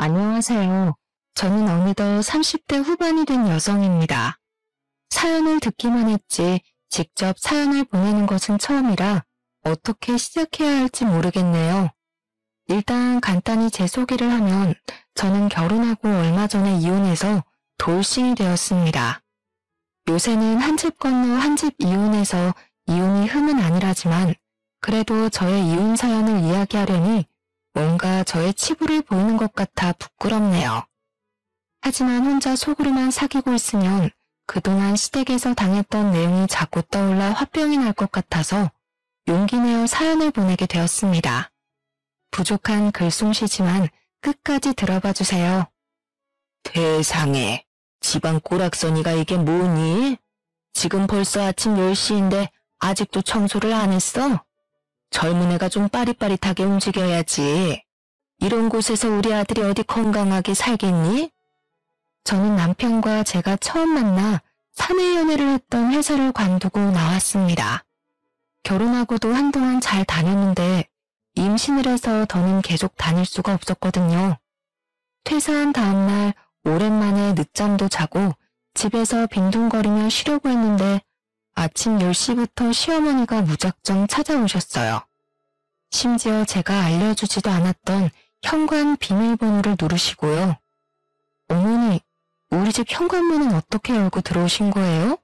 안녕하세요. 저는 어느덧 30대 후반이 된 여성입니다. 사연을 듣기만 했지 직접 사연을 보내는 것은 처음이라 어떻게 시작해야 할지 모르겠네요. 일단 간단히 제 소개를 하면 저는 결혼하고 얼마 전에 이혼해서 돌싱이 되었습니다. 요새는 한 집 건너 한 집 이혼해서 이혼이 흠은 아니라지만 그래도 저의 이혼 사연을 이야기하려니 뭔가 저의 치부를 보이는 것 같아 부끄럽네요. 하지만 혼자 속으로만 사귀고 있으면 그동안 시댁에서 당했던 내용이 자꾸 떠올라 화병이 날 것 같아서 용기 내어 사연을 보내게 되었습니다. 부족한 글솜씨지만 끝까지 들어봐 주세요. 세상에, 집안 꼬락서니가 이게 뭐니? 지금 벌써 아침 10시인데 아직도 청소를 안 했어? 젊은 애가 좀 빠릿빠릿하게 움직여야지. 이런 곳에서 우리 아들이 어디 건강하게 살겠니? 저는 남편과 제가 처음 만나 사내 연애를 했던 회사를 관두고 나왔습니다. 결혼하고도 한동안 잘 다녔는데 임신을 해서 더는 계속 다닐 수가 없었거든요. 퇴사한 다음날 오랜만에 늦잠도 자고 집에서 빈둥거리며 쉬려고 했는데 아침 10시부터 시어머니가 무작정 찾아오셨어요. 심지어 제가 알려주지도 않았던 현관 비밀번호를 누르시고요. 어머니, 우리 집 현관문은 어떻게 열고 들어오신 거예요?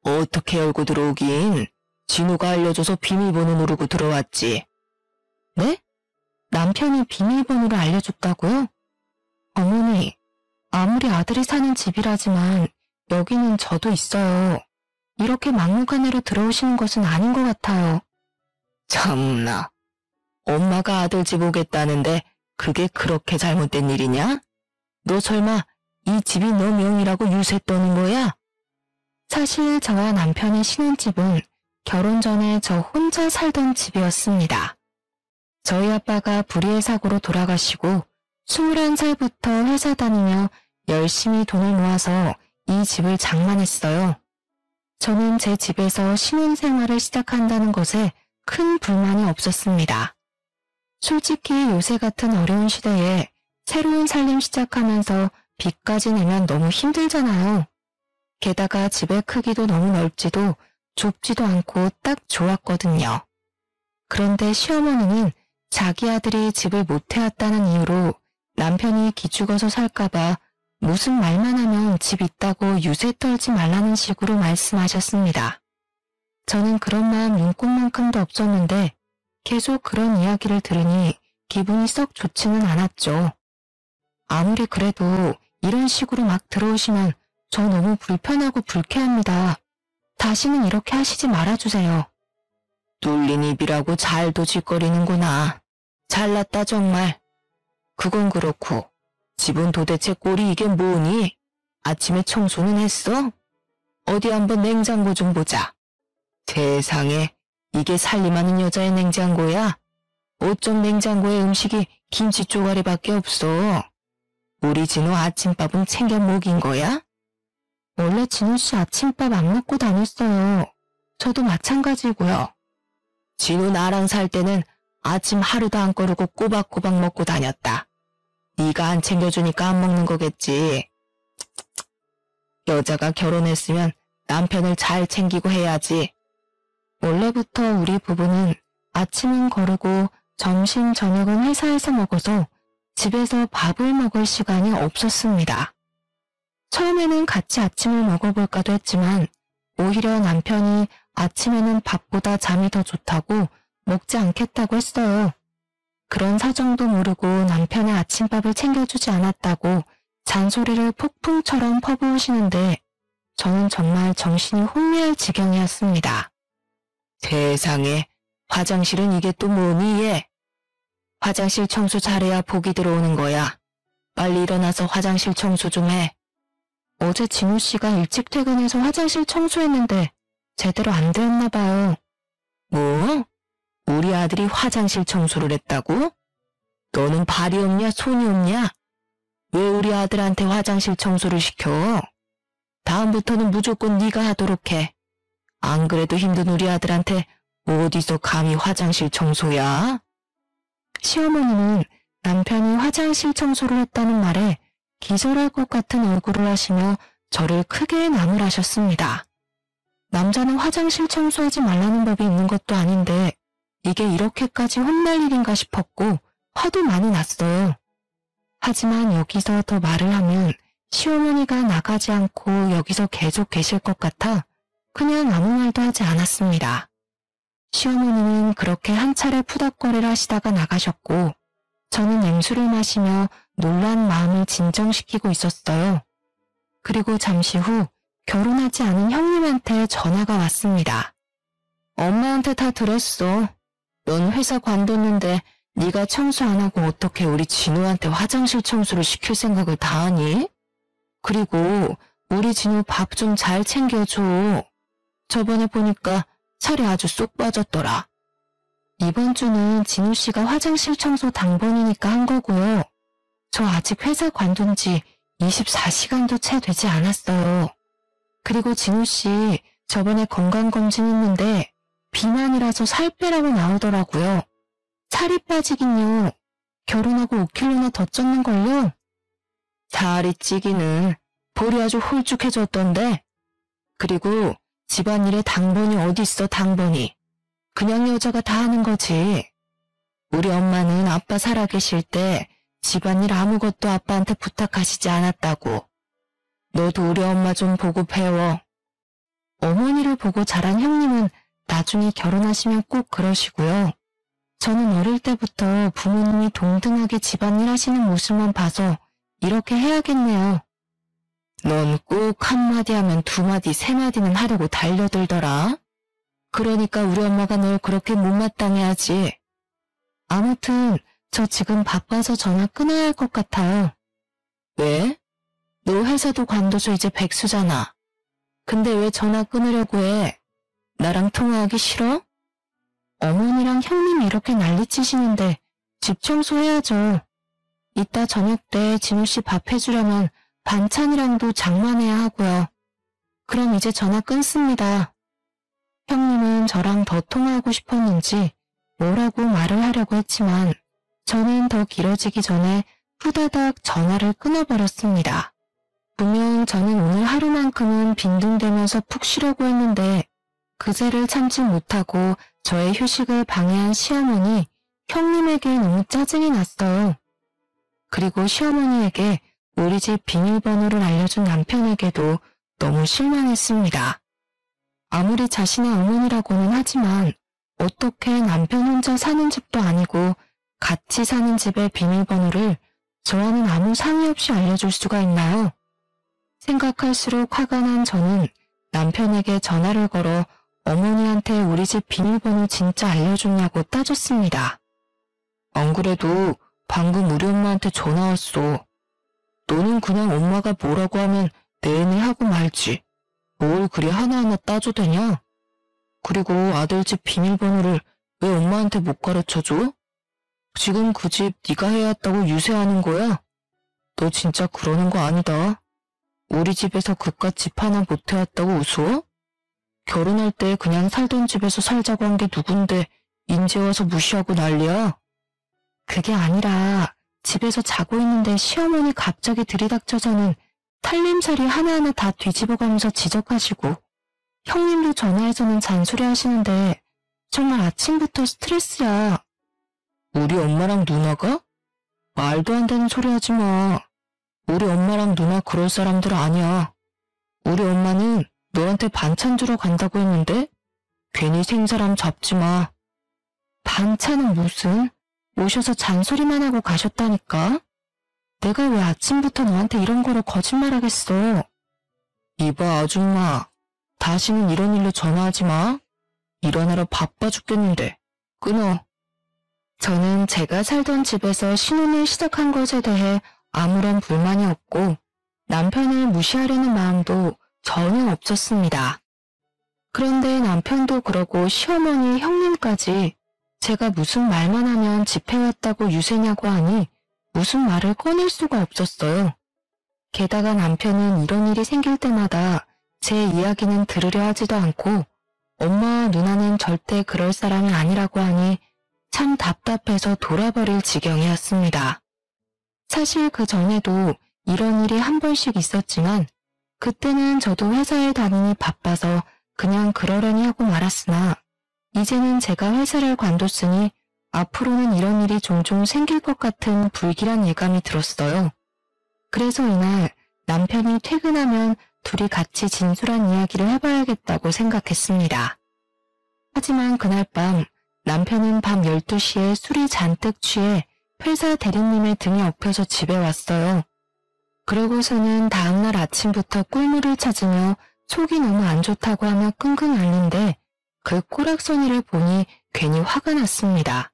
어떻게 열고 들어오긴? 진우가 알려줘서 비밀번호 누르고 들어왔지. 네? 남편이 비밀번호를 알려줬다고요? 어머니, 아무리 아들이 사는 집이라지만 여기는 저도 있어요. 이렇게 막무가내로 들어오시는 것은 아닌 것 같아요. 참나. 엄마가 아들 집 오겠다는데 그게 그렇게 잘못된 일이냐? 너 설마 이 집이 너 명이라고 유세 떠는 거야? 사실 저와 남편의 신혼집은 결혼 전에 저 혼자 살던 집이었습니다. 저희 아빠가 불의의 사고로 돌아가시고 21살부터 회사 다니며 열심히 돈을 모아서 이 집을 장만했어요. 저는 제 집에서 신혼생활을 시작한다는 것에 큰 불만이 없었습니다. 솔직히 요새 같은 어려운 시대에 새로운 살림 시작하면서 빚까지 내면 너무 힘들잖아요. 게다가 집의 크기도 너무 넓지도 좁지도 않고 딱 좋았거든요. 그런데 시어머니는 자기 아들이 집을 못 해왔다는 이유로 남편이 기죽어서 살까봐 무슨 말만 하면 집 있다고 유세 떨지 말라는 식으로 말씀하셨습니다. 저는 그런 마음 눈꼽만큼도 없었는데 계속 그런 이야기를 들으니 기분이 썩 좋지는 않았죠. 아무리 그래도 이런 식으로 막 들어오시면 저 너무 불편하고 불쾌합니다. 다시는 이렇게 하시지 말아주세요. 뚫린 입이라고 잘도 짓거리는구나. 잘났다 정말. 그건 그렇고 집은 도대체 꼴이 이게 뭐니? 아침에 청소는 했어? 어디 한번 냉장고 좀 보자. 세상에, 이게 살림하는 여자의 냉장고야? 어쩜 냉장고에 음식이 김치 쪼가리밖에 없어? 우리 진우 아침밥은 챙겨 먹인 거야? 원래 진우 씨 아침밥 안 먹고 다녔어요. 저도 마찬가지고요. 진우 나랑 살 때는 아침 하루도 안 거르고 꼬박꼬박 먹고 다녔다. 네가 안 챙겨주니까 안 먹는 거겠지. 여자가 결혼했으면 남편을 잘 챙기고 해야지. 원래부터 우리 부부는 아침은 거르고 점심, 저녁은 회사에서 먹어서 집에서 밥을 먹을 시간이 없었습니다. 처음에는 같이 아침을 먹어볼까도 했지만 오히려 남편이 아침에는 밥보다 잠이 더 좋다고 먹지 않겠다고 했어요. 그런 사정도 모르고 남편의 아침밥을 챙겨주지 않았다고 잔소리를 폭풍처럼 퍼부으시는데 저는 정말 정신이 혼미할 지경이었습니다. 세상에, 화장실은 이게 또 뭐니 얘? 화장실 청소 잘해야 복이 들어오는 거야. 빨리 일어나서 화장실 청소 좀 해. 어제 진우 씨가 일찍 퇴근해서 화장실 청소했는데 제대로 안 되었나 봐요. 뭐? 우리 아들이 화장실 청소를 했다고? 너는 발이 없냐 손이 없냐? 왜 우리 아들한테 화장실 청소를 시켜? 다음부터는 무조건 네가 하도록 해. 안 그래도 힘든 우리 아들한테 어디서 감히 화장실 청소야? 시어머니는 남편이 화장실 청소를 했다는 말에 기절할 것 같은 얼굴을 하시며 저를 크게 나무라셨습니다. 남자는 화장실 청소하지 말라는 법이 있는 것도 아닌데 이게 이렇게까지 혼날 일인가 싶었고 화도 많이 났어요. 하지만 여기서 더 말을 하면 시어머니가 나가지 않고 여기서 계속 계실 것 같아 그냥 아무 말도 하지 않았습니다. 시어머니는 그렇게 한 차례 푸덕거리를 하시다가 나가셨고 저는 냉수를 마시며 놀란 마음을 진정시키고 있었어요. 그리고 잠시 후 결혼하지 않은 형님한테 전화가 왔습니다. 엄마한테 다 들었어. 넌 회사 관뒀는데 네가 청소 안 하고 어떻게 우리 진우한테 화장실 청소를 시킬 생각을 다 하니? 그리고 우리 진우 밥 좀 잘 챙겨줘. 저번에 보니까 살이 아주 쏙 빠졌더라. 이번 주는 진우 씨가 화장실 청소 당번이니까 한 거고요. 저 아직 회사 관둔 지 24시간도 채 되지 않았어요. 그리고 진우 씨 저번에 건강검진 했는데 비만이라서 살 빼라고 나오더라고요. 살이 빠지긴요. 결혼하고 5kg나 더 쪘는걸요? 살이 찌기는 볼이 아주 홀쭉해졌던데. 그리고 집안일에 당번이 어딨어 당번이. 그냥 여자가 다 하는 거지. 우리 엄마는 아빠 살아계실 때 집안일 아무것도 아빠한테 부탁하시지 않았다고. 너도 우리 엄마 좀 보고 배워. 어머니를 보고 자란 형님은 나중에 결혼하시면 꼭 그러시고요. 저는 어릴 때부터 부모님이 동등하게 집안일 하시는 모습만 봐서 이렇게 해야겠네요. 넌 꼭 한마디 하면 두마디 세마디는 하려고 달려들더라. 그러니까 우리 엄마가 널 그렇게 못마땅해 하지. 아무튼 저 지금 바빠서 전화 끊어야 할 것 같아요. 왜? 너 회사도 관둬서 이제 백수잖아. 근데 왜 전화 끊으려고 해? 나랑 통화하기 싫어? 어머니랑 형님이 이렇게 난리치시는데 집 청소해야죠. 이따 저녁 때 진우씨 밥 해주려면 반찬이랑도 장만해야 하고요. 그럼 이제 전화 끊습니다. 형님은 저랑 더 통화하고 싶었는지 뭐라고 말을 하려고 했지만 저는 더 길어지기 전에 후다닥 전화를 끊어버렸습니다. 분명 저는 오늘 하루만큼은 빈둥대면서 푹 쉬려고 했는데 그새를 참지 못하고 저의 휴식을 방해한 시어머니, 형님에게 너무 짜증이 났어요. 그리고 시어머니에게 우리 집 비밀번호를 알려준 남편에게도 너무 실망했습니다. 아무리 자신의 어머니라고는 하지만 어떻게 남편 혼자 사는 집도 아니고 같이 사는 집의 비밀번호를 저와는 아무 상의 없이 알려줄 수가 있나요? 생각할수록 화가 난 저는 남편에게 전화를 걸어 어머니한테 우리 집 비밀번호 진짜 알려줬냐고 따졌습니다. 안 그래도 방금 우리 엄마한테 전화 왔어. 너는 그냥 엄마가 뭐라고 하면 내내 하고 말지. 뭘 그리 하나하나 따져대냐? 그리고 아들 집 비밀번호를 왜 엄마한테 못 가르쳐줘? 지금 그 집 네가 해야 했다고 유세하는 거야? 너 진짜 그러는 거 아니다. 우리 집에서 그깟 집 하나 못 해왔다고 우스워? 결혼할 때 그냥 살던 집에서 살자고 한 게 누군데 인제 와서 무시하고 난리야? 그게 아니라 집에서 자고 있는데 시어머니 갑자기 들이닥쳐서는 살림살이 하나하나 다 뒤집어가면서 지적하시고 형님도 전화해서는 잔소리 하시는데 정말 아침부터 스트레스야. 우리 엄마랑 누나가? 말도 안 되는 소리 하지 마. 우리 엄마랑 누나 그럴 사람들 아니야. 우리 엄마는 너한테 반찬 주러 간다고 했는데 괜히 생사람 잡지 마. 반찬은 무슨? 오셔서 잔소리만 하고 가셨다니까? 내가 왜 아침부터 너한테 이런 거로 거짓말하겠어. 이봐 아줌마, 다시는 이런 일로 전화하지 마. 일하느라 바빠 죽겠는데 끊어. 저는 제가 살던 집에서 신혼을 시작한 것에 대해 아무런 불만이 없고 남편을 무시하려는 마음도 전혀 없었습니다. 그런데 남편도 그러고 시어머니, 형님까지 제가 무슨 말만 하면 집해왔다고 유세냐고 하니 무슨 말을 꺼낼 수가 없었어요. 게다가 남편은 이런 일이 생길 때마다 제 이야기는 들으려 하지도 않고 엄마와 누나는 절대 그럴 사람이 아니라고 하니 참 답답해서 돌아버릴 지경이었습니다. 사실 그 전에도 이런 일이 한 번씩 있었지만 그때는 저도 회사에 다니니 바빠서 그냥 그러려니 하고 말았으나 이제는 제가 회사를 관뒀으니 앞으로는 이런 일이 종종 생길 것 같은 불길한 예감이 들었어요. 그래서 이날 남편이 퇴근하면 둘이 같이 진솔한 이야기를 해봐야겠다고 생각했습니다. 하지만 그날 밤 남편은 밤 12시에 술이 잔뜩 취해 회사 대리님의 등에 업혀서 집에 왔어요. 그러고서는 다음날 아침부터 꿀물을 찾으며 속이 너무 안 좋다고 하며 끙끙 앓는데 그 꼬락서니를 보니 괜히 화가 났습니다.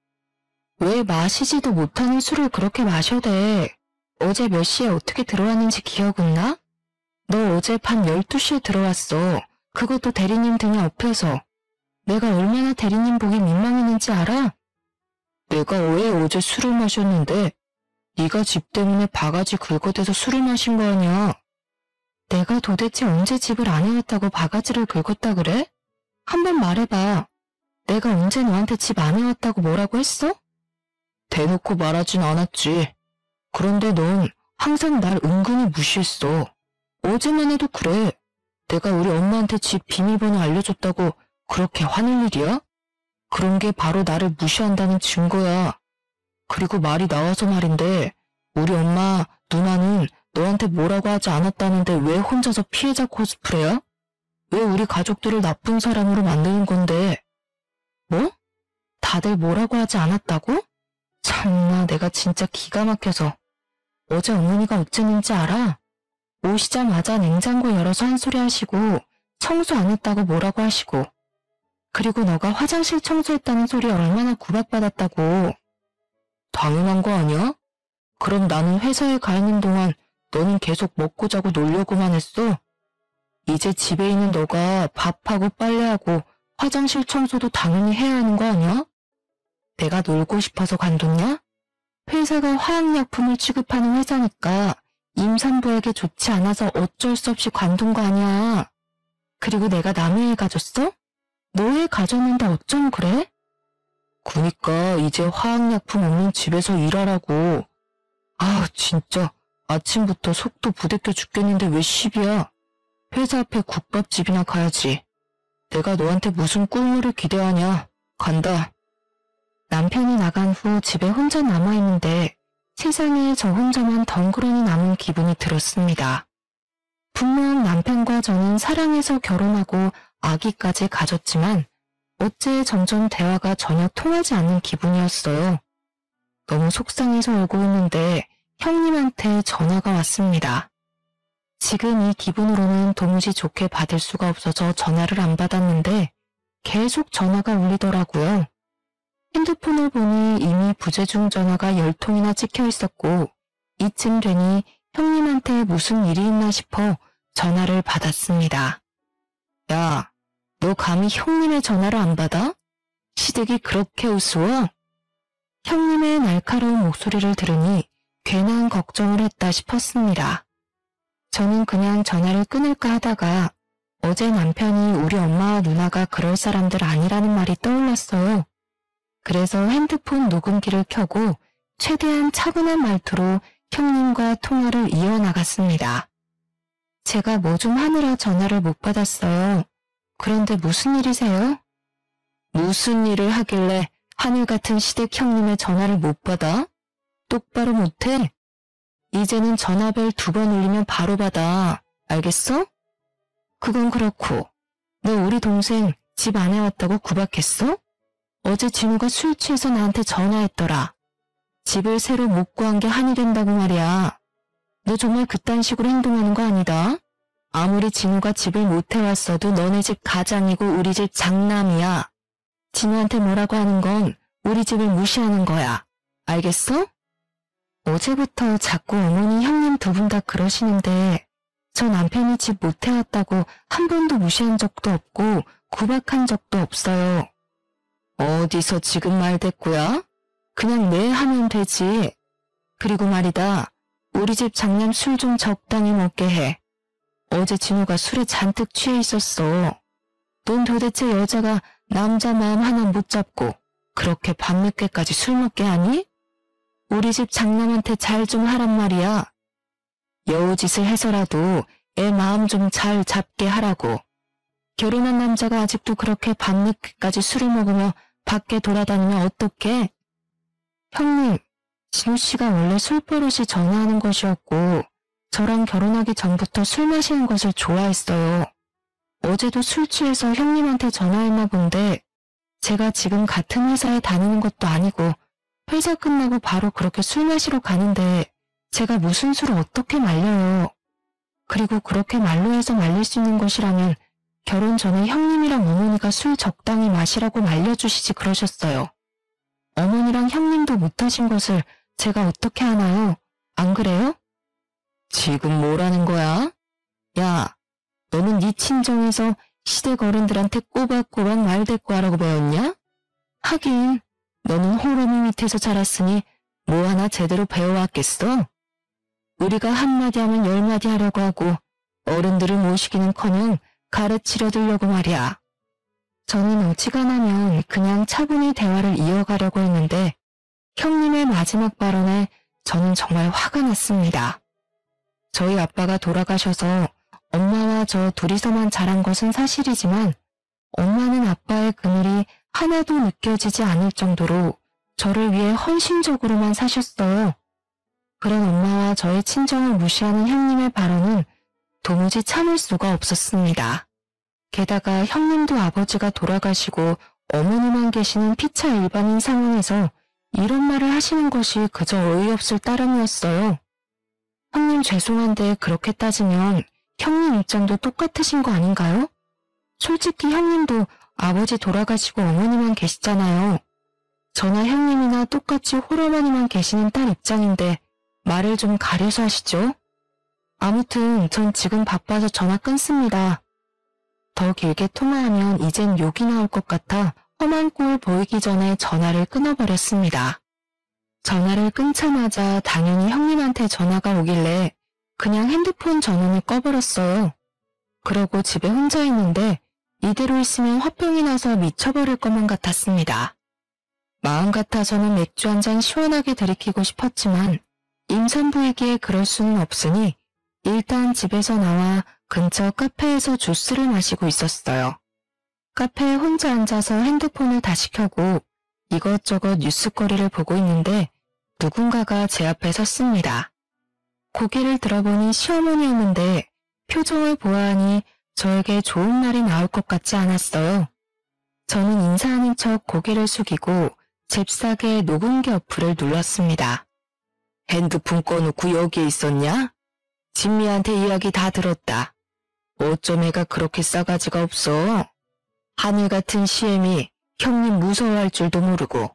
왜 마시지도 못하는 술을 그렇게 마셔대? 어제 몇 시에 어떻게 들어왔는지 기억은 나? 너 어제 밤 12시에 들어왔어. 그것도 대리님 등에 업혀서. 내가 얼마나 대리님 보기 민망했는지 알아? 내가 왜 어제 술을 마셨는데 네가 집 때문에 바가지 긁어대서 술을 마신 거 아니야. 내가 도대체 언제 집을 안 해왔다고 바가지를 긁었다 그래? 한번 말해봐. 내가 언제 너한테 집 안 해왔다고 뭐라고 했어? 대놓고 말하진 않았지. 그런데 넌 항상 날 은근히 무시했어. 어제만 해도 그래. 내가 우리 엄마한테 집 비밀번호 알려줬다고 그렇게 화낼 일이야? 그런 게 바로 나를 무시한다는 증거야. 그리고 말이 나와서 말인데 우리 엄마, 누나는 너한테 뭐라고 하지 않았다는데 왜 혼자서 피해자 코스프레야? 왜 우리 가족들을 나쁜 사람으로 만드는 건데? 뭐? 다들 뭐라고 하지 않았다고? 참나 내가 진짜 기가 막혀서. 어제 어머니가 어쨌는지 알아? 오시자마자 냉장고 열어서 한 소리 하시고 청소 안 했다고 뭐라고 하시고 그리고 너가 화장실 청소했다는 소리 얼마나 구박받았다고. 당연한 거 아니야? 그럼 나는 회사에 가 있는 동안 너는 계속 먹고 자고 놀려고만 했어? 이제 집에 있는 너가 밥하고 빨래하고 화장실 청소도 당연히 해야 하는 거 아니야? 내가 놀고 싶어서 관뒀냐? 회사가 화학약품을 취급하는 회사니까 임산부에게 좋지 않아서 어쩔 수 없이 관둔 거 아니야. 그리고 내가 남의 애 가졌어? 너 애 가졌는데 어쩜 그래? 그니까 이제 화학약품 없는 집에서 일하라고. 아 진짜 아침부터 속도 부대껴 죽겠는데 왜 시비야? 회사 앞에 국밥집이나 가야지. 내가 너한테 무슨 꿀물을 기대하냐. 간다. 남편이 나간 후 집에 혼자 남아있는데 세상에 저 혼자만 덩그러니 남은 기분이 들었습니다. 분명 남편과 저는 사랑해서 결혼하고 아기까지 가졌지만 어째 점점 대화가 전혀 통하지 않는 기분이었어요. 너무 속상해서 울고 있는데 형님한테 전화가 왔습니다. 지금 이 기분으로는 도무지 좋게 받을 수가 없어서 전화를 안 받았는데 계속 전화가 울리더라고요. 핸드폰을 보니 이미 부재중 전화가 10통이나 찍혀 있었고 이쯤 되니 형님한테 무슨 일이 있나 싶어 전화를 받았습니다. 야, 너 감히 형님의 전화를 안 받아? 시댁이 그렇게 우스워? 형님의 날카로운 목소리를 들으니 괜한 걱정을 했다 싶었습니다. 저는 그냥 전화를 끊을까 하다가 어제 남편이 우리 엄마와 누나가 그럴 사람들 아니라는 말이 떠올랐어요. 그래서 핸드폰 녹음기를 켜고 최대한 차분한 말투로 형님과 통화를 이어나갔습니다. 제가 뭐 좀 하느라 전화를 못 받았어요. 그런데 무슨 일이세요? 무슨 일을 하길래 하늘 같은 시댁 형님의 전화를 못 받아? 똑바로 못해? 이제는 전화벨 2번 울리면 바로 받아. 알겠어? 그건 그렇고 너 우리 동생 집 안 해왔다고 구박했어? 어제 진우가 술 취해서 나한테 전화했더라. 집을 새로 못 구한 게 한이 된다고 말이야. 너 정말 그딴 식으로 행동하는 거 아니다. 아무리 진우가 집을 못 해왔어도 너네 집 가장이고 우리 집 장남이야. 진우한테 뭐라고 하는 건 우리 집을 무시하는 거야. 알겠어? 어제부터 자꾸 어머니 형님 2분 다 그러시는데 저 남편이 집 못 해왔다고 한 번도 무시한 적도 없고 구박한 적도 없어요. 어디서 지금 말대꾸야? 그냥 네 하면 되지. 그리고 말이다. 우리 집 장남 술 좀 적당히 먹게 해. 어제 진우가 술에 잔뜩 취해 있었어. 넌 도대체 여자가 남자 마음 하나 못 잡고 그렇게 밤늦게까지 술 먹게 하니? 우리 집 장남한테 잘 좀 하란 말이야. 여우짓을 해서라도 애 마음 좀 잘 잡게 하라고. 결혼한 남자가 아직도 그렇게 밤늦게까지 술을 먹으며 밖에 돌아다니면 어떡해? 형님, 진우 씨가 원래 술버릇이 전화하는 것이었고 저랑 결혼하기 전부터 술 마시는 것을 좋아했어요. 어제도 술 취해서 형님한테 전화했나 본데 제가 지금 같은 회사에 다니는 것도 아니고 회사 끝나고 바로 그렇게 술 마시러 가는데 제가 무슨 술을 어떻게 말려요. 그리고 그렇게 말로 해서 말릴 수 있는 것이라면 결혼 전에 형님이랑 어머니가 술 적당히 마시라고 말려주시지 그러셨어요. 어머니랑 형님도 못하신 것을 제가 어떻게 하나요? 안 그래요? 지금 뭐라는 거야? 야, 너는 네 친정에서 시댁 어른들한테 꼬박꼬박 말대꾸하라고 배웠냐? 하긴 너는 호러미 밑에서 자랐으니 뭐 하나 제대로 배워왔겠어? 우리가 한마디 하면 열마디 하려고 하고 어른들을 모시기는커녕 가르치려 들려고 말이야. 저는 어지간하면 그냥 차분히 대화를 이어가려고 했는데 형님의 마지막 발언에 저는 정말 화가 났습니다. 저희 아빠가 돌아가셔서 엄마와 저 둘이서만 자란 것은 사실이지만 엄마는 아빠의 그늘이 하나도 느껴지지 않을 정도로 저를 위해 헌신적으로만 사셨어요. 그런 엄마와 저의 친정을 무시하는 형님의 발언은 도무지 참을 수가 없었습니다. 게다가 형님도 아버지가 돌아가시고 어머니만 계시는 피차 일반인 상황에서 이런 말을 하시는 것이 그저 어이없을 따름이었어요. 형님 죄송한데 그렇게 따지면 형님 입장도 똑같으신 거 아닌가요? 솔직히 형님도 아버지 돌아가시고 어머니만 계시잖아요. 저나 형님이나 똑같이 홀어머니만 계시는 딸 입장인데 말을 좀 가려서 하시죠. 아무튼 전 지금 바빠서 전화 끊습니다. 더 길게 통화하면 이젠 욕이 나올 것 같아 험한 꼴 보이기 전에 전화를 끊어버렸습니다. 전화를 끊자마자 당연히 형님한테 전화가 오길래 그냥 핸드폰 전원을 꺼버렸어요. 그러고 집에 혼자 있는데 이대로 있으면 화병이 나서 미쳐버릴 것만 같았습니다. 마음 같아서는 맥주 한 잔 시원하게 들이키고 싶었지만 임산부에게 그럴 수는 없으니 일단 집에서 나와 근처 카페에서 주스를 마시고 있었어요. 카페에 혼자 앉아서 핸드폰을 다시 켜고 이것저것 뉴스거리를 보고 있는데 누군가가 제 앞에 섰습니다. 고개를 들어보니 시어머니였는데 표정을 보아하니 저에게 좋은 날이 나올 것 같지 않았어요. 저는 인사하는 척 고개를 숙이고 잽싸게 녹음기 어플을 눌렀습니다. 핸드폰 꺼놓고 여기에 있었냐? 진미한테 이야기 다 들었다. 어쩜 애가 그렇게 싸가지가 없어? 하늘 같은 시엠이 형님 무서워할 줄도 모르고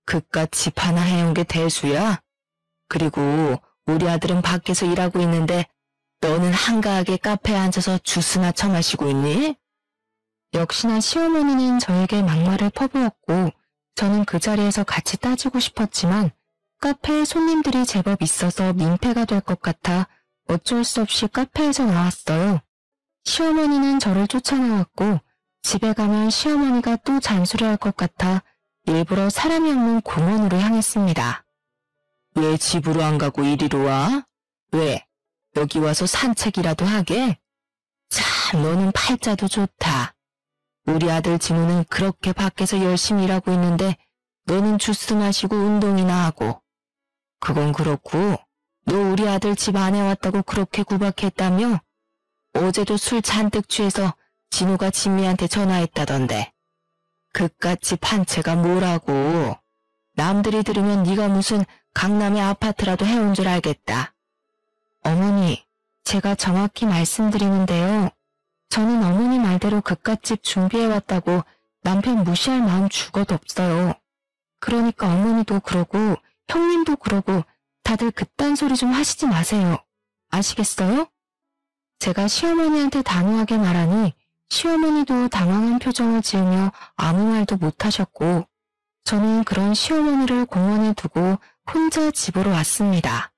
그깟 집 하나 해온 게 대수야? 그리고 우리 아들은 밖에서 일하고 있는데 너는 한가하게 카페에 앉아서 주스나 처마시고 있니? 역시나 시어머니는 저에게 막말을 퍼부었고 저는 그 자리에서 같이 따지고 싶었지만 카페에 손님들이 제법 있어서 민폐가 될 것 같아 어쩔 수 없이 카페에서 나왔어요. 시어머니는 저를 쫓아나왔고 집에 가면 시어머니가 또 잔소리할 것 같아 일부러 사람이 없는 공원으로 향했습니다. 왜 집으로 안 가고 이리로 와? 왜? 여기 와서 산책이라도 하게? 참 너는 팔자도 좋다. 우리 아들 진우는 그렇게 밖에서 열심히 일하고 있는데 너는 주스 마시고 운동이나 하고. 그건 그렇고 너 우리 아들 집 안에 왔다고 그렇게 구박했다며? 어제도 술 잔뜩 취해서 진우가 진미한테 전화했다던데. 그깟 집 한 채가 뭐라고. 남들이 들으면 네가 무슨 강남의 아파트라도 해온 줄 알겠다. 어머니, 제가 정확히 말씀드리는데요. 저는 어머니 말대로 그깟 집 준비해왔다고 남편 무시할 마음 죽어도 없어요. 그러니까 어머니도 그러고 형님도 그러고 다들 그딴 소리 좀 하시지 마세요. 아시겠어요? 제가 시어머니한테 단호하게 말하니 시어머니도 당황한 표정을 지으며 아무 말도 못하셨고 저는 그런 시어머니를 공원에 두고 혼자 집으로 왔습니다.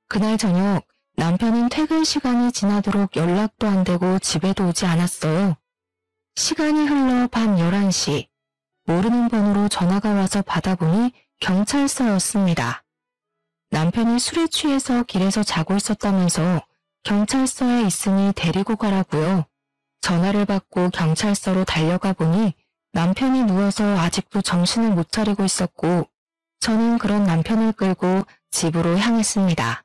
그날 저녁 남편은 퇴근 시간이 지나도록 연락도 안 되고 집에도 오지 않았어요. 시간이 흘러 밤 11시. 모르는 번호로 전화가 와서 받아보니 경찰서였습니다. 남편이 술에 취해서 길에서 자고 있었다면서 경찰서에 있으니 데리고 가라고요. 전화를 받고 경찰서로 달려가 보니 남편이 누워서 아직도 정신을 못 차리고 있었고 저는 그런 남편을 끌고 집으로 향했습니다.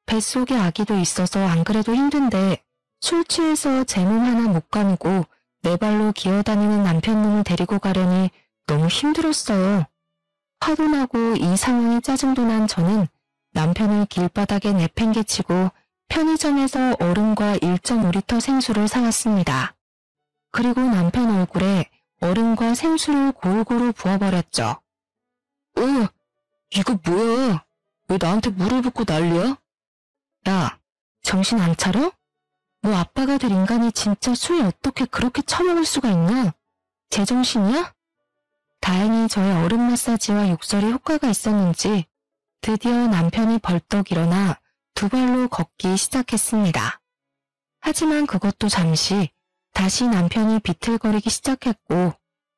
뱃속에 아기도 있어서 안 그래도 힘든데 술 취해서 제 몸 하나 못 가누고 네 발로 기어다니는 남편놈을 데리고 가려니 너무 힘들었어요. 화도 나고 이 상황에 짜증도 난 저는 남편을 길바닥에 내팽개치고 편의점에서 얼음과 1.5리터 생수를 사왔습니다. 그리고 남편 얼굴에 얼음과 생수를 골고루 부어버렸죠. 이거 뭐야? 왜 나한테 물을 붓고 난리야? 야, 정신 안 차려? 너 아빠가 될 인간이 진짜 술 어떻게 그렇게 처먹을 수가 있나? 제정신이야? 다행히 저의 얼음 마사지와 욕설이 효과가 있었는지 드디어 남편이 벌떡 일어나 두 발로 걷기 시작했습니다. 하지만 그것도 잠시 다시 남편이 비틀거리기 시작했고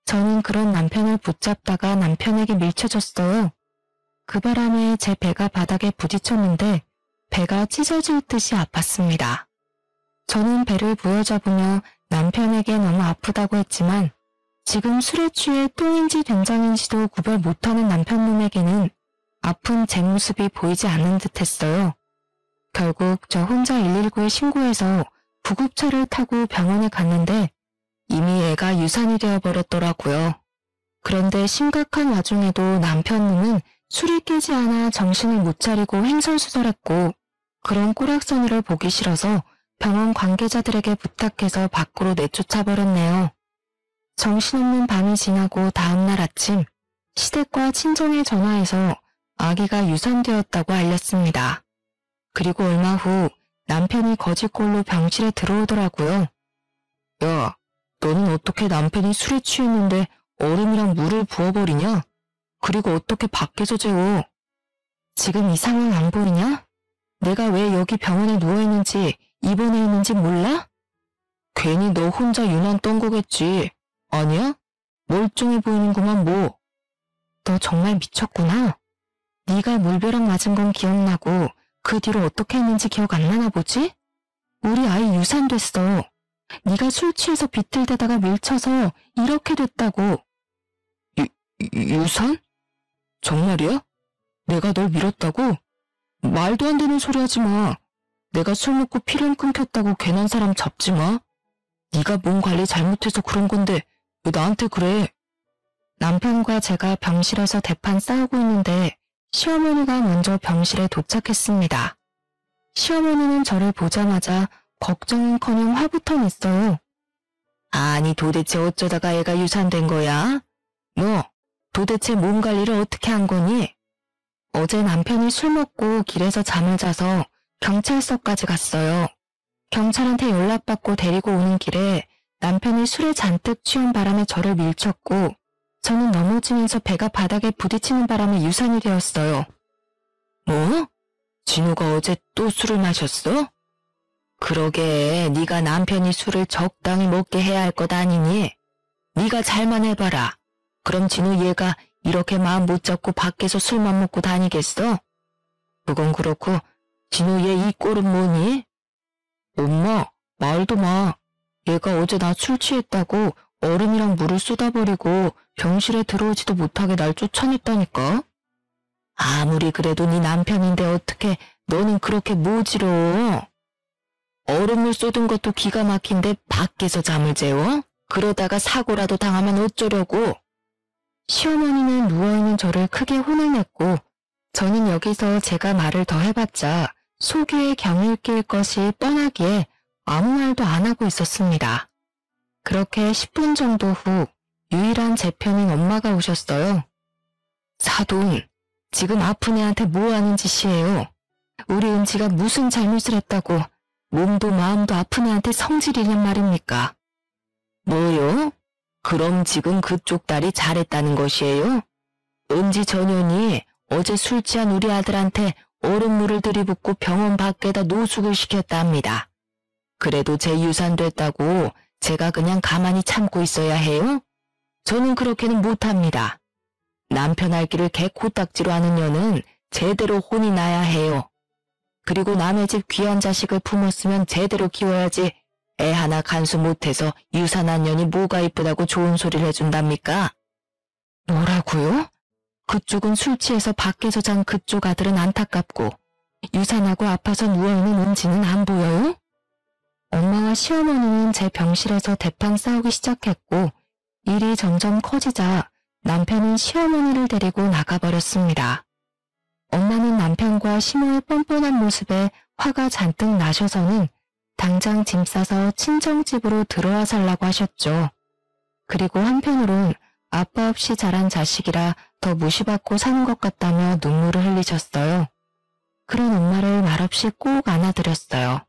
저는 그런 남편을 붙잡다가 남편에게 밀쳐졌어요. 그 바람에 제 배가 바닥에 부딪혔는데 배가 찢어질 듯이 아팠습니다. 저는 배를 부여잡으며 남편에게 너무 아프다고 했지만 지금 술에 취해 똥인지 된장인지도 구별 못하는 남편놈에게는 아픈 제 모습이 보이지 않는 듯 했어요. 결국 저 혼자 119에 신고해서 구급차를 타고 병원에 갔는데 이미 애가 유산이 되어버렸더라고요. 그런데 심각한 와중에도 남편놈은 술이 깨지 않아 정신을 못 차리고 횡설수설했고 그런 꼬락서니를 보기 싫어서 병원 관계자들에게 부탁해서 밖으로 내쫓아버렸네요. 정신없는 밤이 지나고 다음날 아침 시댁과 친정에 전화해서 아기가 유산되었다고 알렸습니다. 그리고 얼마 후 남편이 거짓골로 병실에 들어오더라고요. 야, 너는 어떻게 남편이 술에 취했는데 얼음이랑 물을 부어버리냐? 그리고 어떻게 밖에서 재워? 지금 이 상황 안 보이냐? 내가 왜 여기 병원에 누워있는지 입원해 있는지 몰라? 괜히 너 혼자 유난 떤 거겠지. 아니야? 멀쩡해 보이는구만 뭐. 너 정말 미쳤구나. 네가 물벼락 맞은 건 기억나고 그 뒤로 어떻게 했는지 기억 안 나나 보지? 우리 아이 유산됐어. 네가 술 취해서 비틀대다가 밀쳐서 이렇게 됐다고. 유산? 정말이야? 내가 널 밀었다고? 말도 안 되는 소리 하지 마. 내가 술 먹고 피를 끊겼다고 괜한 사람 잡지 마. 네가 몸 관리 잘못해서 그런 건데 왜 나한테 그래? 남편과 제가 병실에서 대판 싸우고 있는데 시어머니가 먼저 병실에 도착했습니다. 시어머니는 저를 보자마자 걱정은커녕 화부터 냈어요. 아니 도대체 어쩌다가 애가 유산된 거야? 너 도대체 몸 관리를 어떻게 한 거니? 어제 남편이 술 먹고 길에서 잠을 자서 경찰서까지 갔어요. 경찰한테 연락받고 데리고 오는 길에 남편이 술에 잔뜩 취한 바람에 저를 밀쳤고 저는 넘어지면서 배가 바닥에 부딪히는 바람에 유산이 되었어요. 뭐? 진우가 어제 또 술을 마셨어? 그러게 네가 남편이 술을 적당히 먹게 해야 할 것 아니니? 네가 잘만 해봐라. 그럼 진우 얘가 이렇게 마음 못 잡고 밖에서 술만 먹고 다니겠어? 그건 그렇고 진우 얘 이 꼴은 뭐니? 엄마, 말도 마. 얘가 어제 나 술 취했다고 얼음이랑 물을 쏟아버리고 병실에 들어오지도 못하게 날 쫓아냈다니까? 아무리 그래도 네 남편인데 어떻게 너는 그렇게 모지러? 얼음을 쏟은 것도 기가 막힌데 밖에서 잠을 재워? 그러다가 사고라도 당하면 어쩌려고? 시어머니는 누워있는 저를 크게 혼을 냈고 저는 여기서 제가 말을 더 해봤자 속위에 경을 낄 것이 뻔하기에 아무 말도 안 하고 있었습니다. 그렇게 10분 정도 후 유일한 제 편인 엄마가 오셨어요. 사돈, 지금 아픈 애한테 뭐 하는 짓이에요? 우리 은지가 무슨 잘못을 했다고 몸도 마음도 아픈 애한테 성질이냔 말입니까? 뭐요? 그럼 지금 그쪽 딸이 잘했다는 것이에요? 은지 전현이 어제 술 취한 우리 아들한테 얼음물을 들이붓고 병원 밖에다 노숙을 시켰답니다. 그래도 제 유산됐다고 제가 그냥 가만히 참고 있어야 해요? 저는 그렇게는 못합니다. 남편 할 길을 개 코딱지로 하는 년은 제대로 혼이 나야 해요. 그리고 남의 집 귀한 자식을 품었으면 제대로 키워야지 애 하나 간수 못해서 유산한 년이 뭐가 이쁘다고 좋은 소리를 해준답니까? 뭐라고요? 그쪽은 술 취해서 밖에서 잔 그쪽 아들은 안타깝고 유산하고 아파서 누워있는 은지는 안 보여요? 엄마와 시어머니는 제 병실에서 대판 싸우기 시작했고 일이 점점 커지자 남편은 시어머니를 데리고 나가버렸습니다. 엄마는 남편과 시모의 뻔뻔한 모습에 화가 잔뜩 나셔서는 당장 짐 싸서 친정집으로 들어와 살라고 하셨죠. 그리고 한편으론 아빠 없이 자란 자식이라 더 무시받고 사는 것 같다며 눈물을 흘리셨어요. 그런 엄마를 말없이 꼭 안아드렸어요.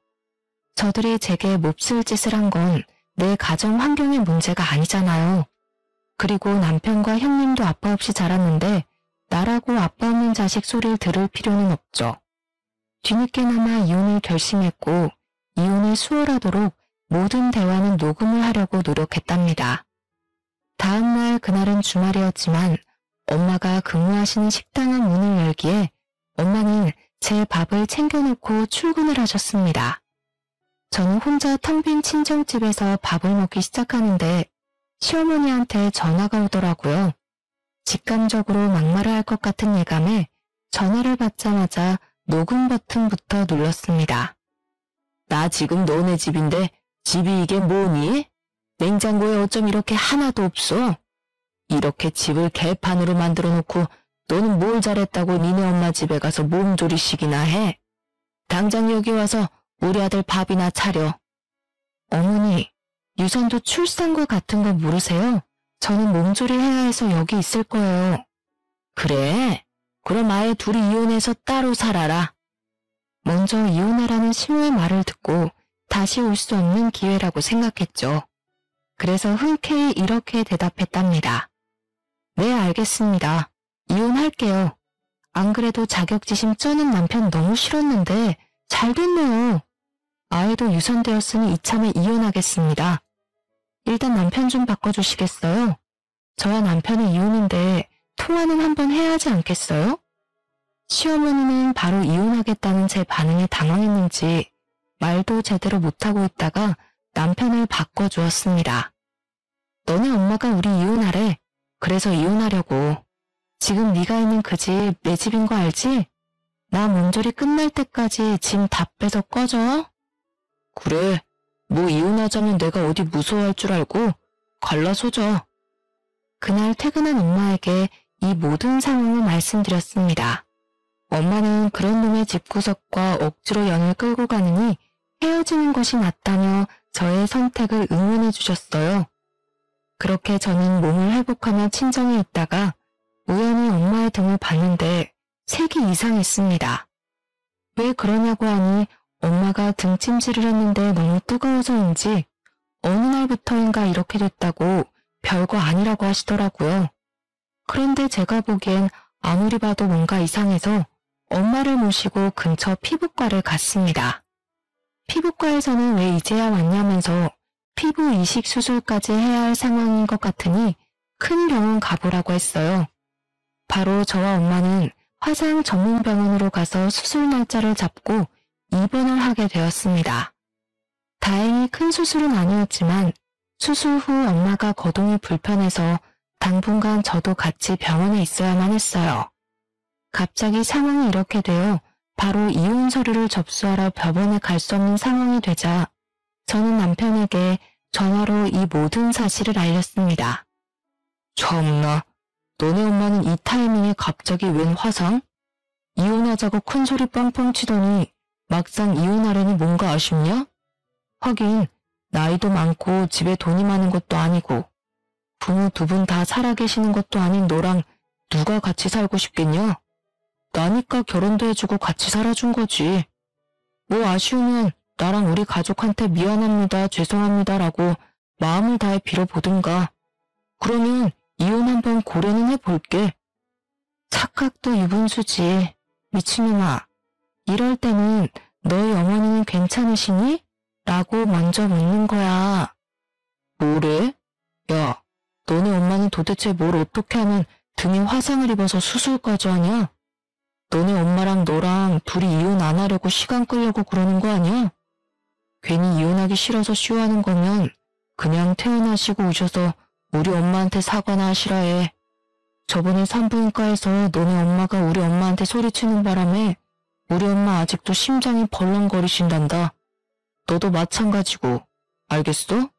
저들이 제게 몹쓸 짓을 한 건 내 가정 환경의 문제가 아니잖아요. 그리고 남편과 형님도 아빠 없이 자랐는데 나라고 아빠 없는 자식 소리를 들을 필요는 없죠. 뒤늦게나마 이혼을 결심했고 이혼을 수월하도록 모든 대화는 녹음을 하려고 노력했답니다. 다음날 그날은 주말이었지만 엄마가 근무하시는 식당의 문을 열기에 엄마는 제 밥을 챙겨놓고 출근을 하셨습니다. 저는 혼자 텅 빈 친정집에서 밥을 먹기 시작하는데 시어머니한테 전화가 오더라고요. 직감적으로 막말을 할 것 같은 예감에 전화를 받자마자 녹음 버튼부터 눌렀습니다. 나 지금 너네 집인데 집이 이게 뭐니? 냉장고에 어쩜 이렇게 하나도 없어? 이렇게 집을 개판으로 만들어 놓고 너는 뭘 잘했다고 니네 엄마 집에 가서 몸조리식이나 해? 당장 여기 와서 우리 아들 밥이나 차려. 어머니, 유산도 출산과 같은 거 모르세요? 저는 몸조리 해야 해서 여기 있을 거예요. 그래? 그럼 아예 둘이 이혼해서 따로 살아라. 먼저 이혼하라는 시모의 말을 듣고 다시 올 수 없는 기회라고 생각했죠. 그래서 흔쾌히 이렇게 대답했답니다. 네, 알겠습니다. 이혼할게요. 안 그래도 자격지심 쩌는 남편 너무 싫었는데 잘 됐네요. 아이도 유산되었으니 이참에 이혼하겠습니다. 일단 남편 좀 바꿔주시겠어요? 저와 남편은 이혼인데 통화는 한번 해야 하지 않겠어요? 시어머니는 바로 이혼하겠다는 제 반응에 당황했는지 말도 제대로 못하고 있다가 남편을 바꿔주었습니다. 너네 엄마가 우리 이혼하래. 그래서 이혼하려고. 지금 네가 있는 그 집 내 집인 거 알지? 나 몸조리 끝날 때까지 짐 다 빼서 꺼져. 그래, 뭐 이혼하자면 내가 어디 무서워할 줄 알고 갈라서자. 그날 퇴근한 엄마에게 이 모든 상황을 말씀드렸습니다. 엄마는 그런 놈의 집구석과 억지로 연을 끌고 가느니 헤어지는 것이 낫다며 저의 선택을 응원해 주셨어요. 그렇게 저는 몸을 회복하며 친정에 있다가 우연히 엄마의 등을 봤는데 색이 이상했습니다. 왜 그러냐고 하니 엄마가 등찜질을 했는데 너무 뜨거워서인지 어느 날부터인가 이렇게 됐다고 별거 아니라고 하시더라고요. 그런데 제가 보기엔 아무리 봐도 뭔가 이상해서 엄마를 모시고 근처 피부과를 갔습니다. 피부과에서는 왜 이제야 왔냐면서 피부 이식 수술까지 해야 할 상황인 것 같으니 큰 병원 가보라고 했어요. 바로 저와 엄마는 화상 전문 병원으로 가서 수술 날짜를 잡고 입원을 하게 되었습니다. 다행히 큰 수술은 아니었지만 수술 후 엄마가 거동이 불편해서 당분간 저도 같이 병원에 있어야만 했어요. 갑자기 상황이 이렇게 되어 바로 이혼 서류를 접수하러 병원에 갈 수 없는 상황이 되자 저는 남편에게 전화로 이 모든 사실을 알렸습니다. 참나, 너네 엄마는 이 타이밍에 갑자기 웬 화상? 이혼하자고 큰소리 뻥뻥 치더니 막상 이혼하려니 뭔가 아쉽냐? 하긴 나이도 많고 집에 돈이 많은 것도 아니고 부모 두 분 다 살아계시는 것도 아닌 너랑 누가 같이 살고 싶겠냐? 나니까 결혼도 해주고 같이 살아준 거지. 뭐 아쉬우면 나랑 우리 가족한테 미안합니다, 죄송합니다라고 마음을 다해 빌어보든가. 그러면 이혼 한번 고려는 해볼게. 착각도 유분수지. 미친놈아. 이럴 때는 너희 어머니는 괜찮으시니? 라고 먼저 묻는 거야. 뭐래? 야, 너네 엄마는 도대체 뭘 어떻게 하면 등에 화상을 입어서 수술까지 하냐? 너네 엄마랑 너랑 둘이 이혼 안 하려고 시간 끌려고 그러는 거 아니야? 괜히 이혼하기 싫어서 쇼하는 거면 그냥 퇴원하시고 오셔서 우리 엄마한테 사과나 하시라 해. 저번에 산부인과에서 너네 엄마가 우리 엄마한테 소리치는 바람에 우리 엄마 아직도 심장이 벌렁거리신단다. 너도 마찬가지고. 알겠어?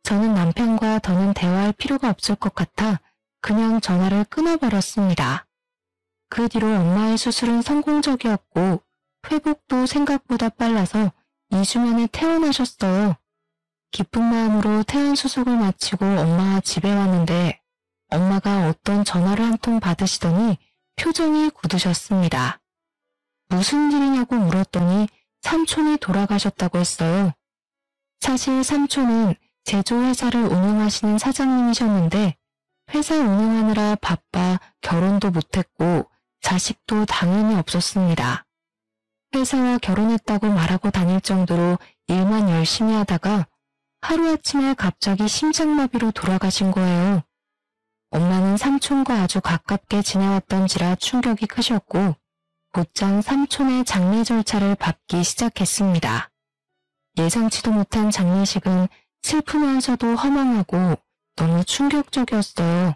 저는 남편과 더는 대화할 필요가 없을 것 같아 그냥 전화를 끊어버렸습니다. 그 뒤로 엄마의 수술은 성공적이었고 회복도 생각보다 빨라서 2주 만에 퇴원하셨어요. 기쁜 마음으로 퇴원 수속을 마치고 엄마와 집에 왔는데 엄마가 어떤 전화를 한 통 받으시더니 표정이 굳으셨습니다. 무슨 일이냐고 물었더니 삼촌이 돌아가셨다고 했어요. 사실 삼촌은 제조회사를 운영하시는 사장님이셨는데 회사 운영하느라 바빠 결혼도 못했고 자식도 당연히 없었습니다. 회사와 결혼했다고 말하고 다닐 정도로 일만 열심히 하다가 하루아침에 갑자기 심장마비로 돌아가신 거예요. 엄마는 삼촌과 아주 가깝게 지내왔던지라 충격이 크셨고 곧장 삼촌의 장례 절차를 밟기 시작했습니다. 예상치도 못한 장례식은 슬프면서도 허망하고 너무 충격적이었어요.